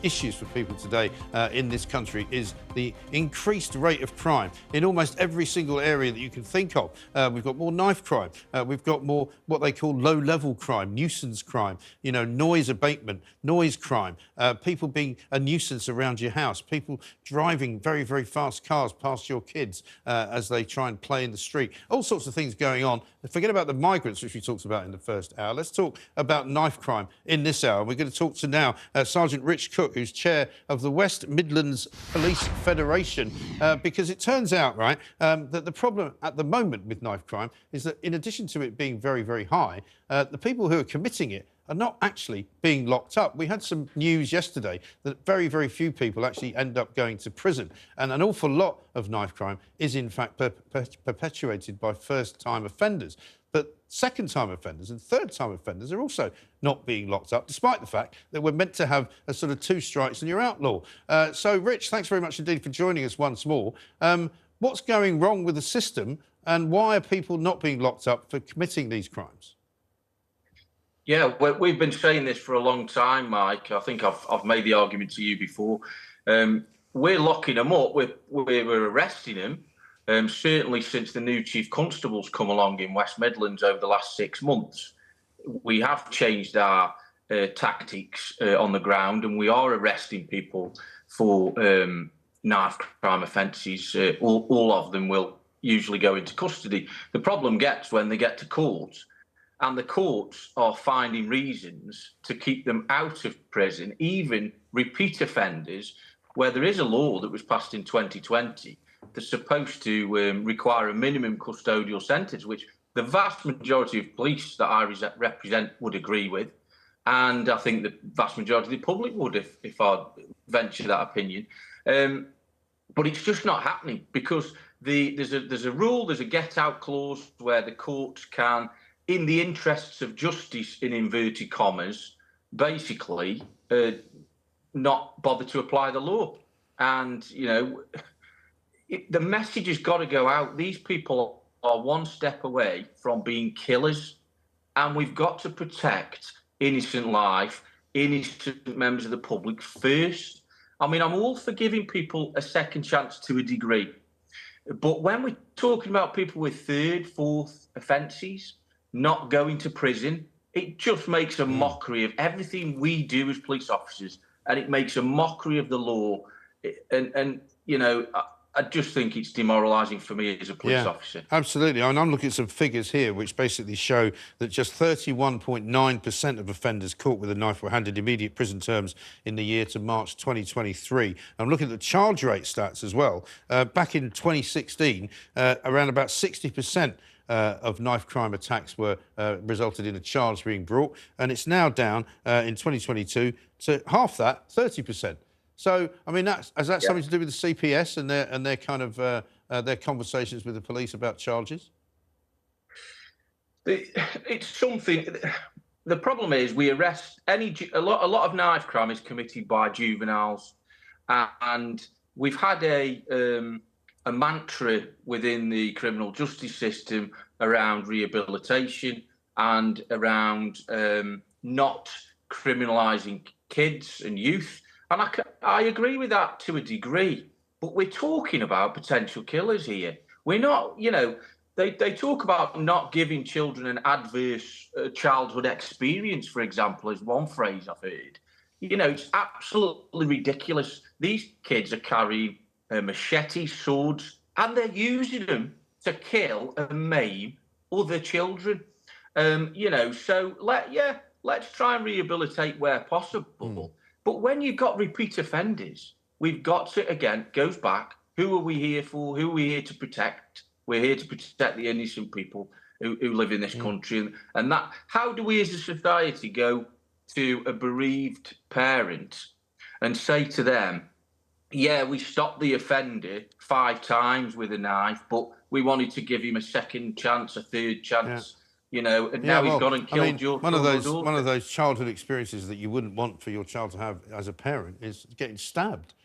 issues for people today in this country is the increased rate of crime in almost every single area that you can think of. We've got more knife crime. We've got more what they call low-level crime, nuisance crime, you know, noise abatement, noise crime, people being a nuisance around your house, people driving very, very fast cars past your kids as they try and play in the street. All sorts of things going on. Forget about the migrants, which we talked about in the first hour. Let's talk about knife crime in this hour. We're going to talk to now Sergeant Rich Cook, who's chair of the West Midlands Police Federation, because it turns out, right, that the problem at the moment with knife crime is that in addition to it being very, very high, the people who are committing it are not actually being locked up. We had some news yesterday that very, very few people actually end up going to prison. And an awful lot of knife crime is, in fact, perpetuated by first-time offenders. But second-time offenders and third-time offenders are also not being locked up, despite the fact that we're meant to have a sort of 2 strikes and you're outlaw. So, Rich, thanks very much indeed for joining us once more. What's going wrong with the system and why are people not being locked up for committing these crimes? Yeah, we've been saying this for a long time, Mike. I think I've made the argument to you before. We're locking them up. We're arresting them. Certainly since the new chief constable's come along in West Midlands over the last 6 months, we have changed our tactics on the ground, and we are arresting people for knife crime offences. All of them will usually go into custody. The problem gets when they get to court, and the courts are finding reasons to keep them out of prison, even repeat offenders, where there is a law that was passed in 2020 that's supposed to require a minimum custodial sentence, which the vast majority of police that I represent would agree with. And I think the vast majority of the public would if I venture that opinion. But it's just not happening because there's a rule, there's a get-out clause where the courts can, in the interests of justice, in inverted commas, basically not bother to apply the law. And, you know, the message has got to go out. These people are one step away from being killers, and we've got to protect innocent life, innocent members of the public first. I mean, I'm all for giving people a second chance to a degree. But when we're talking about people with 3rd, 4th offences, not going to prison, it just makes a mockery of everything we do as police officers, and it makes a mockery of the law. And you know, I just think it's demoralising for me as a police officer. Absolutely. I mean, I'm looking at some figures here which basically show that just 31.9% of offenders caught with a knife were handed immediate prison terms in the year to March 2023. I'm looking at the charge rate stats as well. Back in 2016, around about 60% of knife crime attacks were resulted in a charge being brought, and it's now down in 2022 to half that, 30%. So, I mean, has that something to do with the CPS and their kind of their conversations with the police about charges? It's something. The problem is we arrest a lot of knife crime is committed by juveniles, and we've had a mantra within the criminal justice system around rehabilitation and around not criminalising kids and youth. And I agree with that to a degree, but we're talking about potential killers here. We're not, you know, they talk about not giving children an adverse childhood experience, for example, is one phrase I've heard. You know, it's absolutely ridiculous. These kids are carrying machetes, swords, and they're using them to kill and maim other children. You know, so let's try and rehabilitate where possible. But when you've got repeat offenders, we've got to, again, goes back, who are we here for? Who are we here to protect? We're here to protect the innocent people who live in this country. And that, how do we as a society go to a bereaved parent and say to them, yeah, we stopped the offender 5 times with a knife, but we wanted to give him a second chance, a third chance. You know, and now he's gone and killed your one of those childhood experiences that you wouldn't want for your child to have as a parent is getting stabbed.